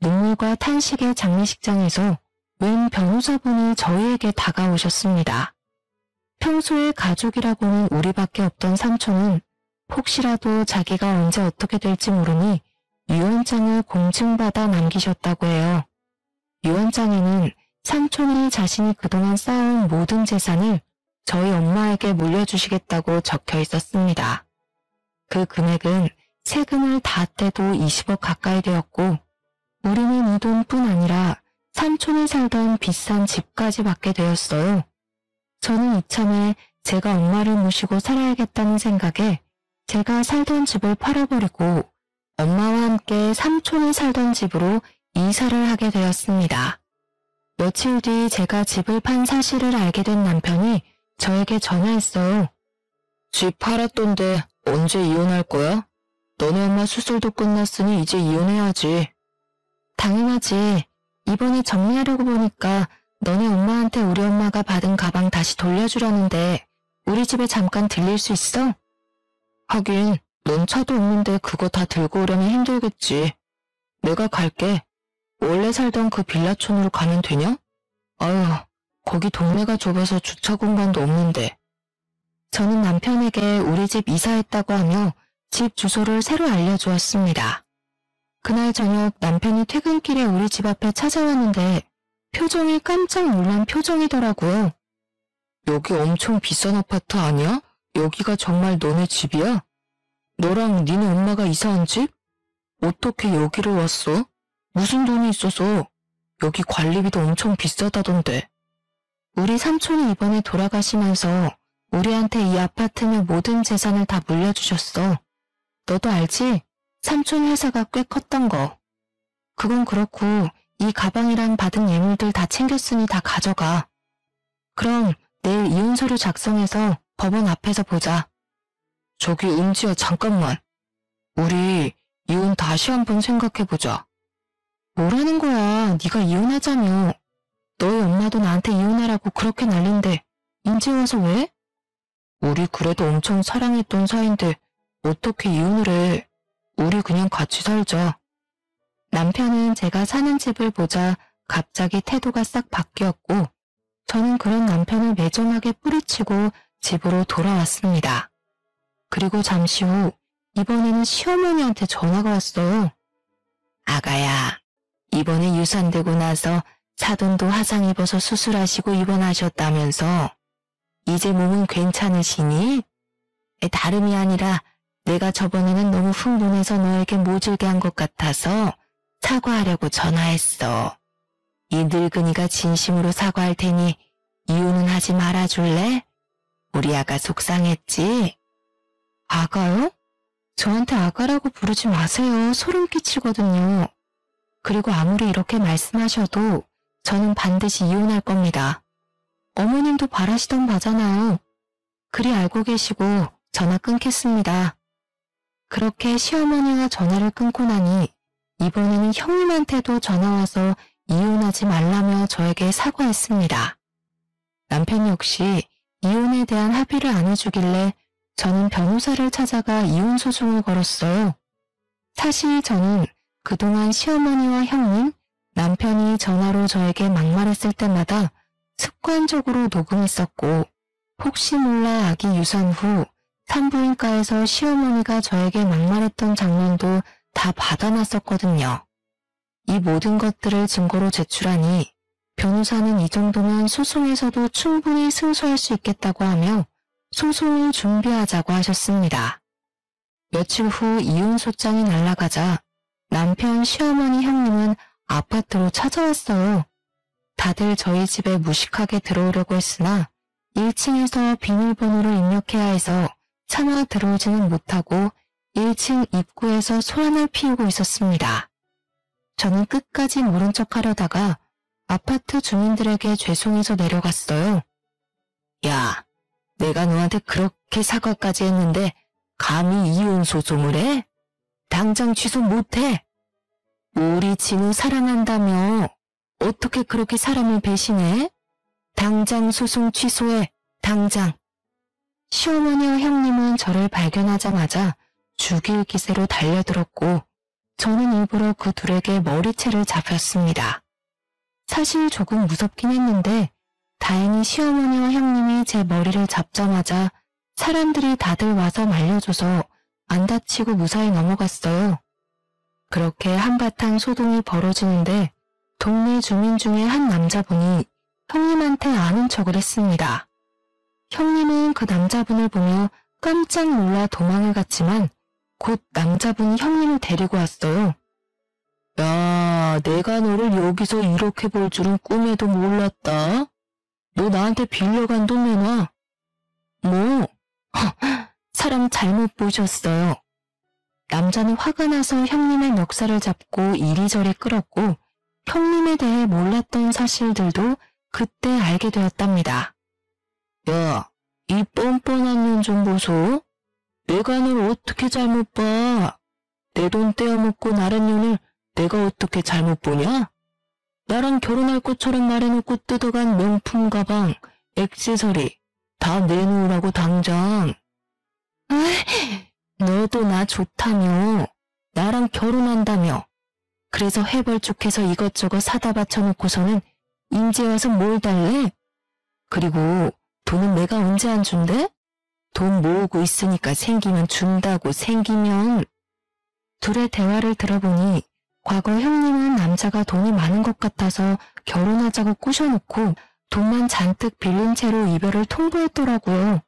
눈물과 탄식의 장례식장에서 웬 변호사분이 저희에게 다가오셨습니다. 평소에 가족이라고는 우리밖에 없던 삼촌은 혹시라도 자기가 언제 어떻게 될지 모르니 유언장을 공증받아 남기셨다고 해요. 유언장에는 삼촌이 자신이 그동안 쌓아온 모든 재산을 저희 엄마에게 물려주시겠다고 적혀 있었습니다. 그 금액은 세금을 다 떼도 20억 가까이 되었고 우리는 이 돈뿐 아니라 삼촌이 살던 비싼 집까지 받게 되었어요. 저는 이참에 제가 엄마를 모시고 살아야겠다는 생각에 제가 살던 집을 팔아버리고 엄마와 함께 삼촌이 살던 집으로 이사를 하게 되었습니다. 며칠 뒤 제가 집을 판 사실을 알게 된 남편이 저에게 전화했어요. 집 팔았던데 언제 이혼할 거야? 너네 엄마 수술도 끝났으니 이제 이혼해야지. 당연하지. 이번에 정리하려고 보니까 너네 엄마한테 우리 엄마가 받은 가방 다시 돌려주려는데 우리 집에 잠깐 들릴 수 있어? 하긴 넌 차도 없는데 그거 다 들고 오려면 힘들겠지. 내가 갈게. 원래 살던 그 빌라촌으로 가면 되냐? 아유, 거기 동네가 좁아서 주차 공간도 없는데. 저는 남편에게 우리 집 이사했다고 하며 집 주소를 새로 알려주었습니다. 그날 저녁 남편이 퇴근길에 우리 집 앞에 찾아왔는데 표정이 깜짝 놀란 표정이더라고요. 여기 엄청 비싼 아파트 아니야? 여기가 정말 너네 집이야? 너랑 니네 엄마가 이사한 집? 어떻게 여기를 왔어? 무슨 돈이 있어서? 여기 관리비도 엄청 비싸다던데. 우리 삼촌이 이번에 돌아가시면서 우리한테 이 아파트며 모든 재산을 다 물려주셨어. 너도 알지? 삼촌 회사가 꽤 컸던 거. 그건 그렇고 이 가방이랑 받은 예물들 다 챙겼으니 다 가져가. 그럼 내일 이혼서류 작성해서 법원 앞에서 보자. 저기 은지야, 잠깐만. 우리 이혼 다시 한번 생각해보자. 뭐라는 거야? 네가 이혼하자며. 너희 엄마도 나한테 이혼하라고 그렇게 난린데 이제 와서 왜? 우리 그래도 엄청 사랑했던 사이인데 어떻게 이혼을 해. 우리 그냥 같이 살자. 남편은 제가 사는 집을 보자 갑자기 태도가 싹 바뀌었고 저는 그런 남편을 매정하게 뿌리치고 집으로 돌아왔습니다. 그리고 잠시 후 이번에는 시어머니한테 전화가 왔어요. 아가야, 이번에 유산되고 나서 사돈도 화상 입어서 수술하시고 입원하셨다면서 이제 몸은 괜찮으시니? 다름이 아니라 내가 저번에는 너무 흥분해서 너에게 모질게 한 것 같아서 사과하려고 전화했어. 이 늙은이가 진심으로 사과할 테니 이혼은 하지 말아줄래? 우리 아가 속상했지? 아가요? 저한테 아가라고 부르지 마세요. 소름 끼치거든요. 그리고 아무리 이렇게 말씀하셔도 저는 반드시 이혼할 겁니다. 어머님도 바라시던 바잖아요. 그리 알고 계시고 전화 끊겠습니다. 그렇게 시어머니와 전화를 끊고 나니 이번에는 형님한테도 전화와서 이혼하지 말라며 저에게 사과했습니다. 남편 역시 이혼에 대한 합의를 안 해주길래 저는 변호사를 찾아가 이혼 소송을 걸었어요. 사실 저는 그동안 시어머니와 형님, 남편이 전화로 저에게 막말했을 때마다 습관적으로 녹음했었고 혹시 몰라 아기 유산 후 산부인과에서 시어머니가 저에게 막말했던 장면도 다 받아놨었거든요. 이 모든 것들을 증거로 제출하니 변호사는 이 정도면 소송에서도 충분히 승소할 수 있겠다고 하며 소송을 준비하자고 하셨습니다. 며칠 후 이혼 소장이 날아가자 남편, 시어머니, 형님은 아파트로 찾아왔어요. 다들 저희 집에 무식하게 들어오려고 했으나 1층에서 비밀번호를 입력해야 해서 차마 들어오지는 못하고 1층 입구에서 소란을 피우고 있었습니다. 저는 끝까지 모른 척 하려다가 아파트 주민들에게 죄송해서 내려갔어요. 야, 내가 너한테 그렇게 사과까지 했는데 감히 이혼 소송을 해? 당장 취소 못해. 우리 진우 사랑한다며 어떻게 그렇게 사람을 배신해? 당장 소송 취소해, 당장. 시어머니와 형님은 저를 발견하자마자 죽일 기세로 달려들었고 저는 일부러 그 둘에게 머리채를 잡혔습니다. 사실 조금 무섭긴 했는데 다행히 시어머니와 형님이 제 머리를 잡자마자 사람들이 다들 와서 말려줘서 안 다치고 무사히 넘어갔어요. 그렇게 한바탕 소동이 벌어지는데 동네 주민 중에 한 남자분이 형님한테 아는 척을 했습니다. 형님은 그 남자분을 보며 깜짝 놀라 도망을 갔지만 곧 남자분이 형님을 데리고 왔어요. 야, 내가 너를 여기서 이렇게 볼 줄은 꿈에도 몰랐다. 너 나한테 빌려간 돈 내놔. 뭐? 사람 잘못 보셨어요. 남자는 화가 나서 형님의 멱살을 잡고 이리저리 끌었고 형님에 대해 몰랐던 사실들도 그때 알게 되었답니다. 야, 이 뻔뻔한 년 좀 보소. 내가 널 어떻게 잘못 봐. 내 돈 떼어먹고 나란 년을 내가 어떻게 잘못 보냐? 나랑 결혼할 것처럼 말해놓고 뜯어간 명품 가방, 액세서리 다 내놓으라고 당장. 너도 나 좋다며. 나랑 결혼한다며. 그래서 해벌쭉해서 이것저것 사다 바쳐놓고서는 인제 와서 뭘 달래? 그리고 돈은 내가 언제 안 준대? 돈 모으고 있으니까 생기면 준다고. 생기면. 둘의 대화를 들어보니 과거 형님은 남자가 돈이 많은 것 같아서 결혼하자고 꼬셔놓고 돈만 잔뜩 빌린 채로 이별을 통보했더라고요.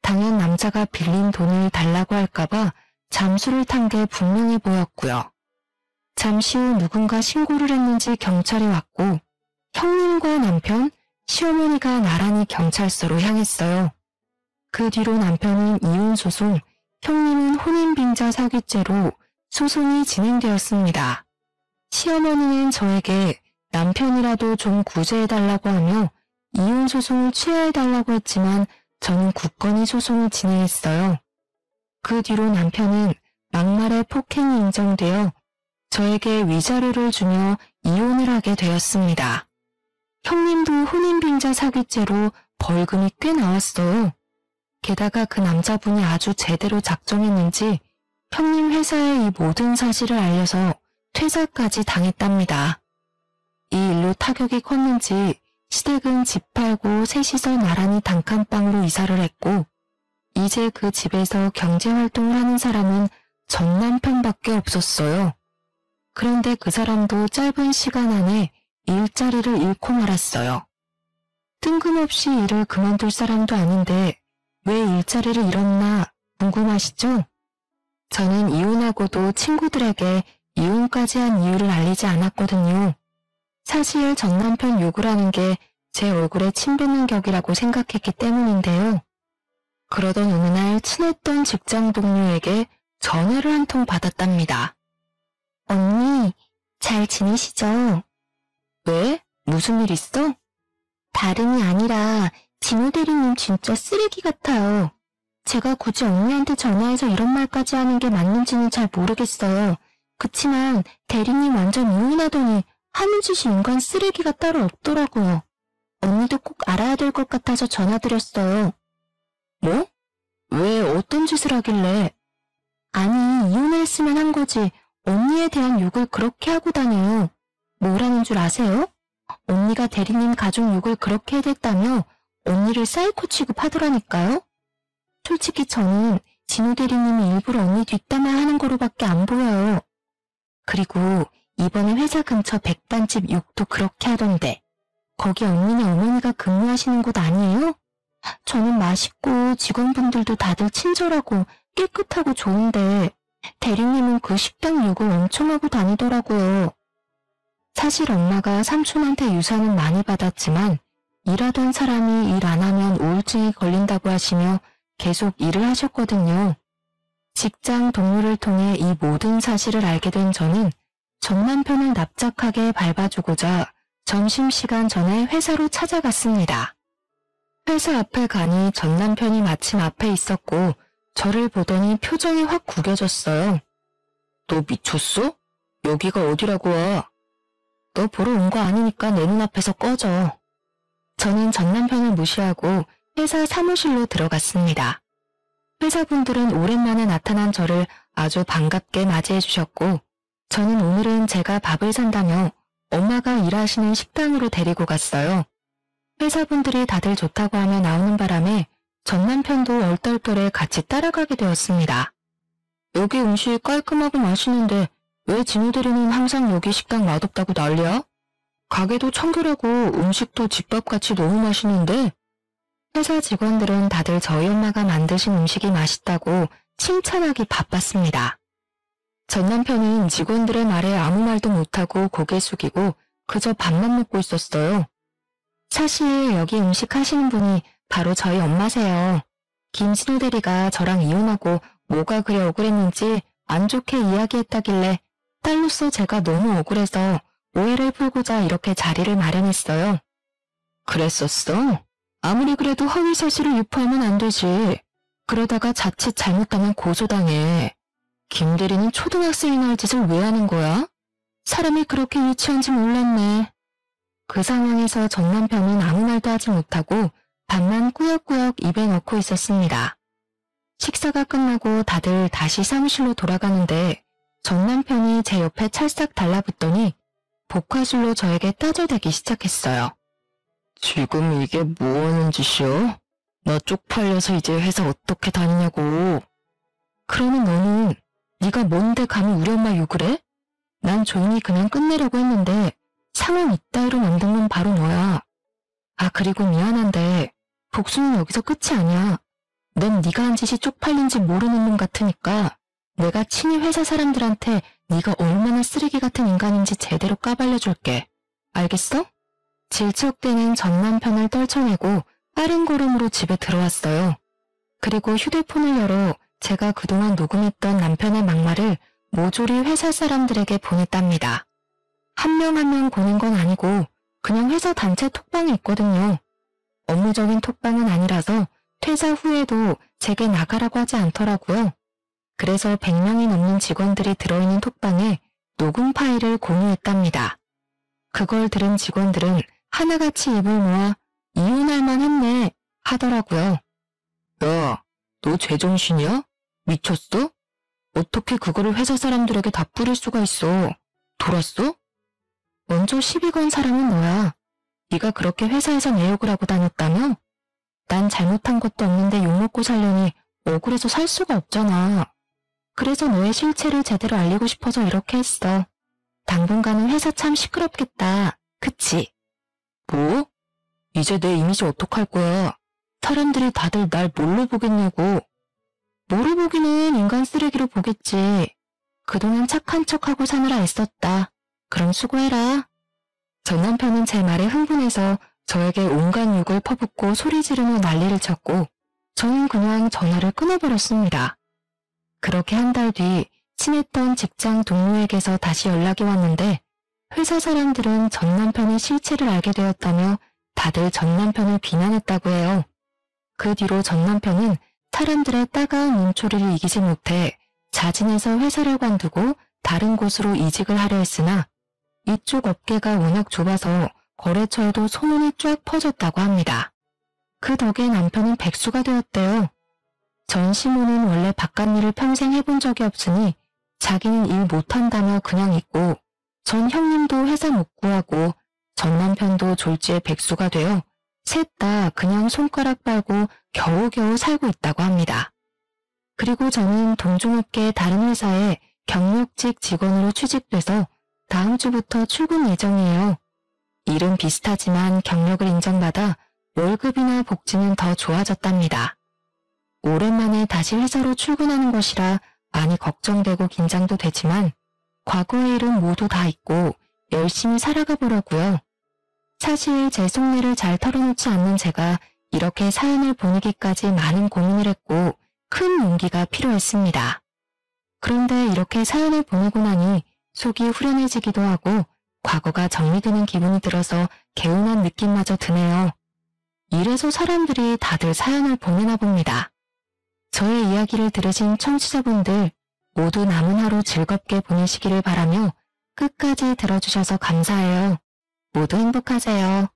당연 남자가 빌린 돈을 달라고 할까봐 잠수를 탄 게 분명해 보였고요. 잠시 후 누군가 신고를 했는지 경찰이 왔고 형님과 남편, 시어머니가 나란히 경찰서로 향했어요. 그 뒤로 남편은 이혼소송, 형님은 혼인빙자 사기죄로 소송이 진행되었습니다. 시어머니는 저에게 남편이라도 좀 구제해달라고 하며 이혼소송을 취하해달라고 했지만 저는 굳건히 소송을 진행했어요. 그 뒤로 남편은 막말의 폭행이 인정되어 저에게 위자료를 주며 이혼을 하게 되었습니다. 형님도 혼인빙자 사기죄로 벌금이 꽤 나왔어요. 게다가 그 남자분이 아주 제대로 작정했는지 형님 회사에 이 모든 사실을 알려서 퇴사까지 당했답니다. 이 일로 타격이 컸는지 시댁은 집 팔고 셋이서 나란히 단칸방으로 이사를 했고 이제 그 집에서 경제활동을 하는 사람은 전 남편밖에 없었어요. 그런데 그 사람도 짧은 시간 안에 일자리를 잃고 말았어요. 뜬금없이 일을 그만둘 사람도 아닌데 왜 일자리를 잃었나 궁금하시죠? 저는 이혼하고도 친구들에게 이혼까지 한 이유를 알리지 않았거든요. 사실 전 남편 욕을 하는 게 제 얼굴에 침 뱉는 격이라고 생각했기 때문인데요. 그러던 어느 날 친했던 직장 동료에게 전화를 한 통 받았답니다. 언니, 잘 지내시죠? 왜? 무슨 일 있어? 다름이 아니라 진호 대리님 진짜 쓰레기 같아요. 제가 굳이 언니한테 전화해서 이런 말까지 하는 게 맞는지는 잘 모르겠어요. 그치만 대리님 완전 이혼하더니 하는 짓이 인간 쓰레기가 따로 없더라고요. 언니도 꼭 알아야 될 것 같아서 전화드렸어요. 뭐? 왜 어떤 짓을 하길래? 아니, 이혼을 했으면 한 거지. 언니에 대한 욕을 그렇게 하고 다녀요. 뭐라는 줄 아세요? 언니가 대리님 가족 욕을 그렇게 해댔다며 언니를 사이코 취급하더라니까요. 솔직히 저는 진우 대리님이 일부러 언니 뒷담화 하는 거로밖에 안 보여요. 그리고 이번에 회사 근처 백반집 욕도 그렇게 하던데 거기 언니네 어머니가 근무하시는 곳 아니에요? 저는 맛있고 직원분들도 다들 친절하고 깨끗하고 좋은데 대리님은 그 식당 욕을 엄청 하고 다니더라고요. 사실 엄마가 삼촌한테 유산은 많이 받았지만 일하던 사람이 일 안 하면 우울증이 걸린다고 하시며 계속 일을 하셨거든요. 직장 동료를 통해 이 모든 사실을 알게 된 저는 전 남편을 납작하게 밟아주고자 점심시간 전에 회사로 찾아갔습니다. 회사 앞에 가니 전 남편이 마침 앞에 있었고 저를 보더니 표정이 확 구겨졌어요. 너 미쳤어? 여기가 어디라고 와? 너 보러 온 거 아니니까 내 눈앞에서 꺼져. 저는 전 남편을 무시하고 회사 사무실로 들어갔습니다. 회사분들은 오랜만에 나타난 저를 아주 반갑게 맞이해 주셨고 저는 오늘은 제가 밥을 산다며 엄마가 일하시는 식당으로 데리고 갔어요. 회사분들이 다들 좋다고 하며 나오는 바람에 전 남편도 얼떨결에 같이 따라가게 되었습니다. 여기 음식 깔끔하고 맛있는데 왜 진우 대리는 항상 여기 식당 맛없다고 난리야? 가게도 청결하고 음식도 집밥같이 너무 맛있는데? 회사 직원들은 다들 저희 엄마가 만드신 음식이 맛있다고 칭찬하기 바빴습니다. 전 남편은 직원들의 말에 아무 말도 못하고 고개 숙이고 그저 밥만 먹고 있었어요. 사실 여기 음식 하시는 분이 바로 저희 엄마세요. 김진우 대리가 저랑 이혼하고 뭐가 그리 억울했는지 안 좋게 이야기했다길래 딸로서 제가 너무 억울해서 오해를 풀고자 이렇게 자리를 마련했어요. 그랬었어? 아무리 그래도 허위 사실을 유포하면 안 되지. 그러다가 자칫 잘못하면 고소당해. 김 대리는 초등학생이나 할 짓을 왜 하는 거야? 사람이 그렇게 유치한지 몰랐네. 그 상황에서 전 남편은 아무 말도 하지 못하고 밥만 꾸역꾸역 입에 넣고 있었습니다. 식사가 끝나고 다들 다시 사무실로 돌아가는데 전 남편이 제 옆에 찰싹 달라붙더니 복화술로 저에게 따져대기 시작했어요. 지금 이게 뭐하는 짓이야? 나 쪽팔려서 이제 회사 어떻게 다니냐고. 그러는 너는 네가 뭔데 감히 우리 엄마 욕을 해? 난 조용히 그냥 끝내려고 했는데 상황 이따위로 만든 건 바로 너야. 아 그리고 미안한데 복수는 여기서 끝이 아니야. 넌 네가 한 짓이 쪽팔린지 모르는 놈 같으니까 내가 친히 회사 사람들한테 네가 얼마나 쓰레기 같은 인간인지 제대로 까발려줄게. 알겠어? 질척대는 전 남편을 떨쳐내고 빠른 걸음으로 집에 들어왔어요. 그리고 휴대폰을 열어 제가 그동안 녹음했던 남편의 막말을 모조리 회사 사람들에게 보냈답니다. 한 명 한 명 보낸 건 아니고 그냥 회사 단체 톡방에 있거든요. 업무적인 톡방은 아니라서 퇴사 후에도 제게 나가라고 하지 않더라고요. 그래서 100명이 넘는 직원들이 들어있는 톡방에 녹음 파일을 공유했답니다. 그걸 들은 직원들은 하나같이 입을 모아 이혼할 만했네 하더라고요. 야, 너 제정신이야? 미쳤어? 어떻게 그거를 회사 사람들에게 다 뿌릴 수가 있어? 돌았어? 먼저 시비 건 사람은 너야. 네가 그렇게 회사에서 내 욕을 하고 다녔다며? 난 잘못한 것도 없는데 욕먹고 살려니 억울해서 살 수가 없잖아. 그래서 너의 실체를 제대로 알리고 싶어서 이렇게 했어. 당분간은 회사 참 시끄럽겠다. 그치? 뭐? 이제 내 이미지 어떡할 거야? 사람들이 다들 날 뭘로 보겠냐고. 뭐로 보기는 인간 쓰레기로 보겠지. 그동안 착한 척하고 사느라 애썼다. 그럼 수고해라. 전 남편은 제 말에 흥분해서 저에게 온갖 욕을 퍼붓고 소리 지르며 난리를 쳤고 저는 그냥 전화를 끊어버렸습니다. 그렇게 한 달 뒤 친했던 직장 동료에게서 다시 연락이 왔는데 회사 사람들은 전 남편의 실체를 알게 되었다며 다들 전 남편을 비난했다고 해요. 그 뒤로 전 남편은 사람들의 따가운 눈초리를 이기지 못해 자진해서 회사를 관두고 다른 곳으로 이직을 하려 했으나 이쪽 업계가 워낙 좁아서 거래처에도 소문이 쫙 퍼졌다고 합니다. 그 덕에 남편은 백수가 되었대요. 전 시모는 원래 바깥 일을 평생 해본 적이 없으니 자기는 일 못한다며 그냥 있고 전 형님도 회사 못 구하고 전 남편도 졸지에 백수가 되어 셋 다 그냥 손가락 빨고 겨우겨우 살고 있다고 합니다. 그리고 저는 동종업계 다른 회사에 경력직 직원으로 취직돼서 다음 주부터 출근 예정이에요. 일은 비슷하지만 경력을 인정받아 월급이나 복지는 더 좋아졌답니다. 오랜만에 다시 회사로 출근하는 것이라 많이 걱정되고 긴장도 되지만 과거의 일은 모두 다 잊고 열심히 살아가 보려고요. 사실 제 속내를 잘 털어놓지 않는 제가 이렇게 사연을 보내기까지 많은 고민을 했고 큰 용기가 필요했습니다. 그런데 이렇게 사연을 보내고 나니 속이 후련해지기도 하고 과거가 정리되는 기분이 들어서 개운한 느낌마저 드네요. 이래서 사람들이 다들 사연을 보내나 봅니다. 저의 이야기를 들으신 청취자분들 모두 남은 하루 즐겁게 보내시기를 바라며 끝까지 들어주셔서 감사해요. 모두 행복하세요.